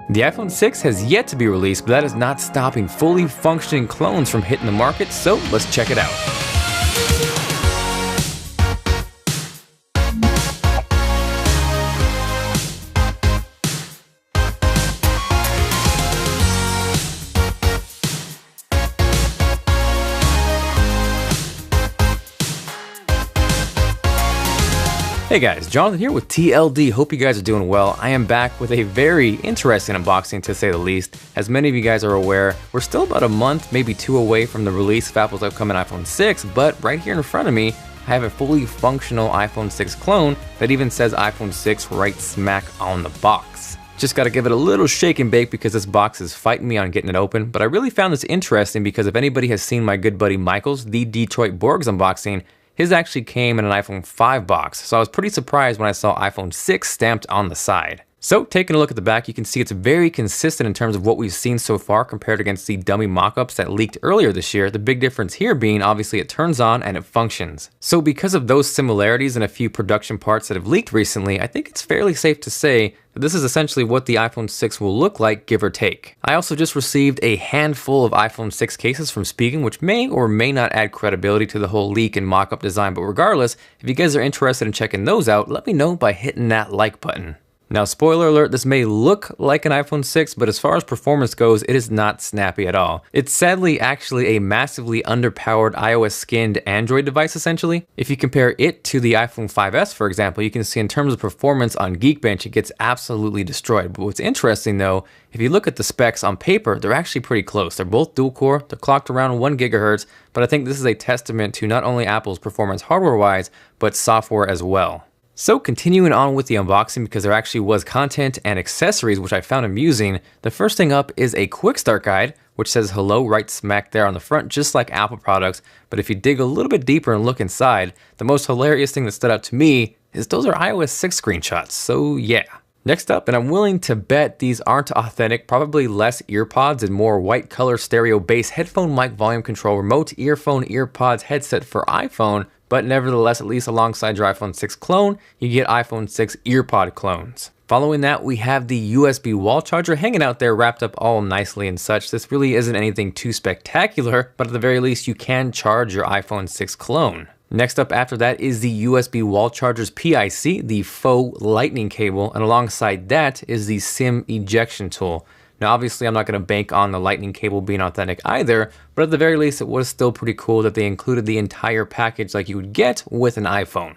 The iPhone 6 has yet to be released, but that is not stopping fully functioning clones from hitting the market, so let's check it out. Hey guys, Jonathan here with TLD. Hope you guys are doing well. I am back with a very interesting unboxing to say the least. As many of you guys are aware, we're still about a month, maybe two away from the release of Apple's upcoming iPhone 6, but right here in front of me, I have a fully functional iPhone 6 clone that even says iPhone 6 right smack on the box. Just gotta give it a little shake and bake because this box is fighting me on getting it open, but I really found this interesting because if anybody has seen my good buddy Michael's The Detroit Borgs unboxing, his actually came in an iPhone 5 box, so I was pretty surprised when I saw iPhone 6 stamped on the side. So taking a look at the back, you can see it's very consistent in terms of what we've seen so far compared against the dummy mock-ups that leaked earlier this year. The big difference here being obviously it turns on and it functions. So because of those similarities and a few production parts that have leaked recently, I think it's fairly safe to say that this is essentially what the iPhone 6 will look like, give or take. I also just received a handful of iPhone 6 cases from Spigen, which may or may not add credibility to the whole leak and mock-up design, but regardless, if you guys are interested in checking those out, let me know by hitting that like button. Now, spoiler alert, this may look like an iPhone 6, but as far as performance goes, it is not snappy at all. It's sadly actually a massively underpowered iOS skinned Android device essentially. If you compare it to the iPhone 5S, for example, you can see in terms of performance on Geekbench, it gets absolutely destroyed. But what's interesting though, if you look at the specs on paper, they're actually pretty close. They're both dual core, they're clocked around 1 GHz, but I think this is a testament to not only Apple's performance hardware-wise, but software as well. So continuing on with the unboxing, because there actually was content and accessories which I found amusing, the first thing up is a quick start guide, which says hello right smack there on the front, just like Apple products. But if you dig a little bit deeper and look inside, the most hilarious thing that stood out to me is those are iOS 6 screenshots, so yeah. Next up, and I'm willing to bet these aren't authentic, probably less earpods and more white color stereo bass headphone mic volume control remote earphone earpods headset for iPhone, but nevertheless, at least alongside your iPhone 6 clone, you get iPhone 6 earpod clones. Following that, we have the USB wall charger hanging out there wrapped up all nicely and such. This really isn't anything too spectacular, but at the very least, you can charge your iPhone 6 clone. Next up after that is the USB wall charger's PIC, the faux lightning cable, and alongside that is the SIM ejection tool. Now obviously I'm not going to bank on the lightning cable being authentic either, but at the very least it was still pretty cool that they included the entire package like you would get with an iPhone.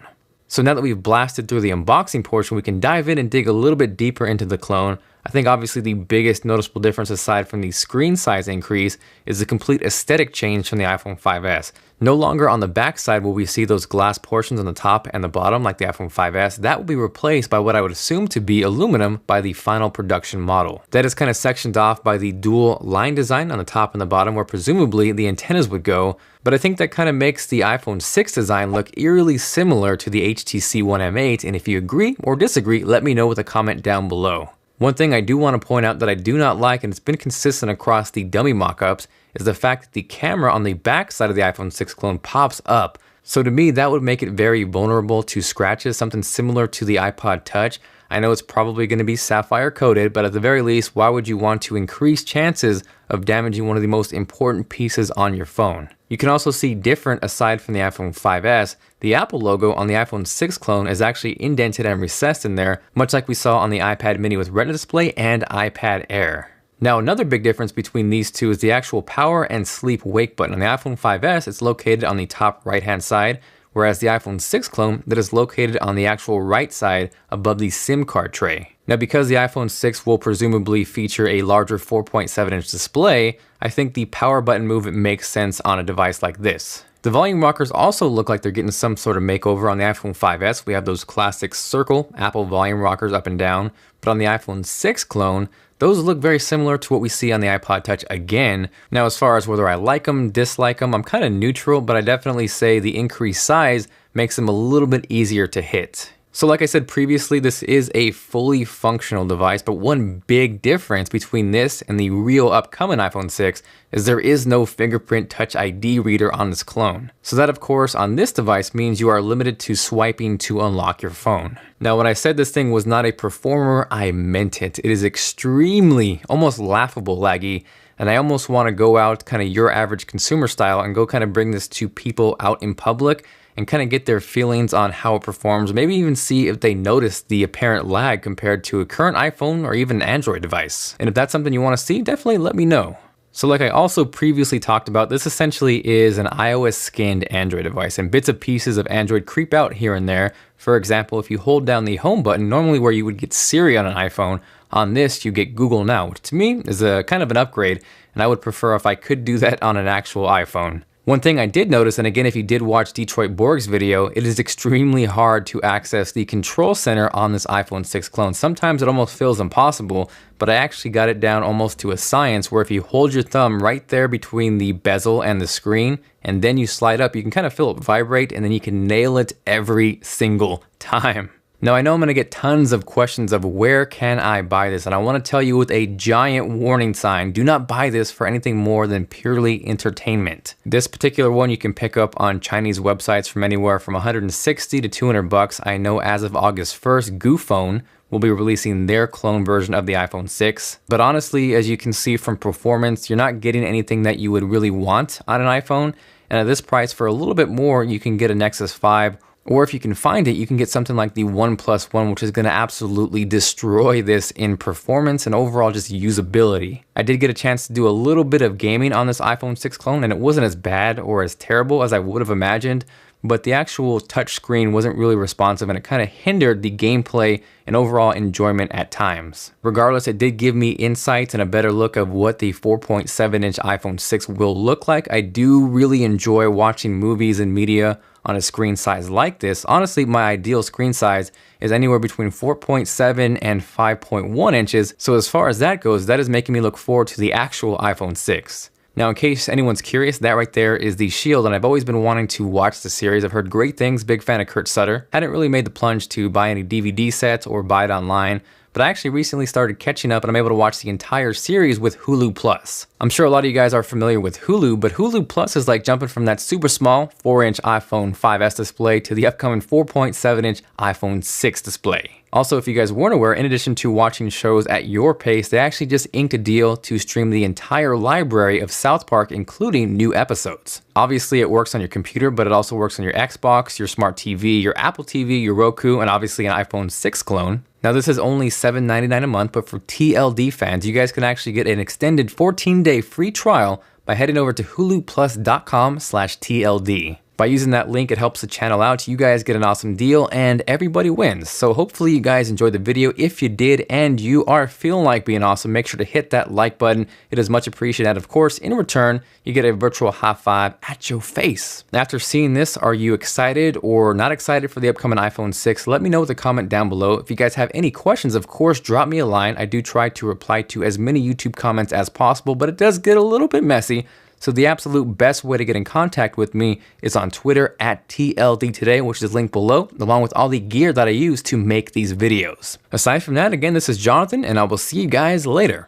So now that we've blasted through the unboxing portion, we can dive in and dig a little bit deeper into the clone. I think obviously the biggest noticeable difference aside from the screen size increase is the complete aesthetic change from the iPhone 5S. No longer on the back side will we see those glass portions on the top and the bottom like the iPhone 5S. That will be replaced by what I would assume to be aluminum by the final production model. That is kind of sectioned off by the dual line design on the top and the bottom where presumably the antennas would go, but I think that kind of makes the iPhone 6 design look eerily similar to the HTC One M8, and if you agree or disagree, let me know with a comment down below. One thing I do want to point out that I do not like, and it's been consistent across the dummy mock-ups, is the fact that the camera on the back side of the iPhone 6 clone pops up. So to me, that would make it very vulnerable to scratches, something similar to the iPod Touch. I know it's probably going to be sapphire coated, but at the very least, why would you want to increase chances of damaging one of the most important pieces on your phone? You can also see different aside from the iPhone 5S, the Apple logo on the iPhone 6 clone is actually indented and recessed in there, much like we saw on the iPad mini with Retina display and iPad Air. Now another big difference between these two is the actual power and sleep wake button. On the iPhone 5S, it's located on the top right hand side, whereas the iPhone 6 clone that is located on the actual right side above the SIM card tray. Now because the iPhone 6 will presumably feature a larger 4.7-inch display, I think the power button movement makes sense on a device like this. The volume rockers also look like they're getting some sort of makeover. On the iPhone 5S, we have those classic circle Apple volume rockers up and down, but on the iPhone 6 clone, those look very similar to what we see on the iPod Touch again. Now as far as whether I like them, dislike them, I'm kind of neutral, but I definitely say the increased size makes them a little bit easier to hit. So like I said previously, this is a fully functional device, but one big difference between this and the real upcoming iPhone 6 is there is no fingerprint Touch ID reader on this clone. So that of course on this device means you are limited to swiping to unlock your phone. Now when I said this thing was not a performer, I meant it. It is extremely, almost laughable laggy, and I almost want to go out kind of your average consumer style and go kind of bring this to people out in public and kind of get their feelings on how it performs, maybe even see if they notice the apparent lag compared to a current iPhone or even an Android device. And if that's something you want to see, definitely let me know. So like I also previously talked about, this essentially is an iOS skinned Android device, and bits and pieces of Android creep out here and there. For example, if you hold down the home button, normally where you would get Siri on an iPhone, on this you get Google Now, which to me is a kind of an upgrade, and I would prefer if I could do that on an actual iPhone. One thing I did notice, and again if you did watch Detroit Borg's video, it is extremely hard to access the control center on this iPhone 6 clone. Sometimes it almost feels impossible, but I actually got it down almost to a science where if you hold your thumb right there between the bezel and the screen, and then you slide up, you can kind of feel it vibrate, and then you can nail it every single time. Now I know I'm going to get tons of questions of where can I buy this, and I want to tell you with a giant warning sign, do not buy this for anything more than purely entertainment. This particular one you can pick up on Chinese websites from anywhere from 160 to 200 bucks. I know as of August 1st, Goophone will be releasing their clone version of the iPhone 6. But honestly, as you can see from performance, you're not getting anything that you would really want on an iPhone, and at this price for a little bit more, you can get a Nexus 5. Or if you can find it, you can get something like the OnePlus One, which is going to absolutely destroy this in performance and overall just usability. I did get a chance to do a little bit of gaming on this iPhone 6 clone, and it wasn't as bad or as terrible as I would have imagined, but the actual touch screen wasn't really responsive, and it kind of hindered the gameplay and overall enjoyment at times. Regardless, it did give me insights and a better look of what the 4.7-inch iPhone 6 will look like. I do really enjoy watching movies and media on a screen size like this. Honestly, my ideal screen size is anywhere between 4.7 and 5.1 inches. So as far as that goes, that is making me look forward to the actual iPhone 6. Now, in case anyone's curious, that right there is the Shield, and I've always been wanting to watch the series. I've heard great things, big fan of Kurt Sutter. Hadn't really made the plunge to buy any DVD sets or buy it online, but I actually recently started catching up and I'm able to watch the entire series with Hulu Plus. I'm sure a lot of you guys are familiar with Hulu, but Hulu Plus is like jumping from that super small 4-inch iPhone 5S display to the upcoming 4.7-inch iPhone 6 display. Also, if you guys weren't aware, in addition to watching shows at your pace, they actually just inked a deal to stream the entire library of South Park, including new episodes. Obviously, it works on your computer, but it also works on your Xbox, your smart TV, your Apple TV, your Roku, and obviously an iPhone 6 clone. Now, this is only $7.99 a month, but for TLD fans, you guys can actually get an extended 14-day free trial by heading over to huluplus.com/TLD. By using that link, it helps the channel out. You guys get an awesome deal and everybody wins. So hopefully you guys enjoyed the video. If you did and you are feeling like being awesome, make sure to hit that like button. It is much appreciated. And of course, in return, you get a virtual high five at your face. After seeing this, are you excited or not excited for the upcoming iPhone 6? Let me know with a comment down below. If you guys have any questions, of course, drop me a line. I do try to reply to as many YouTube comments as possible, but it does get a little bit messy. So the absolute best way to get in contact with me is on Twitter at TLD Today, which is linked below, along with all the gear that I use to make these videos. Aside from that, again, this is Jonathan, and I will see you guys later.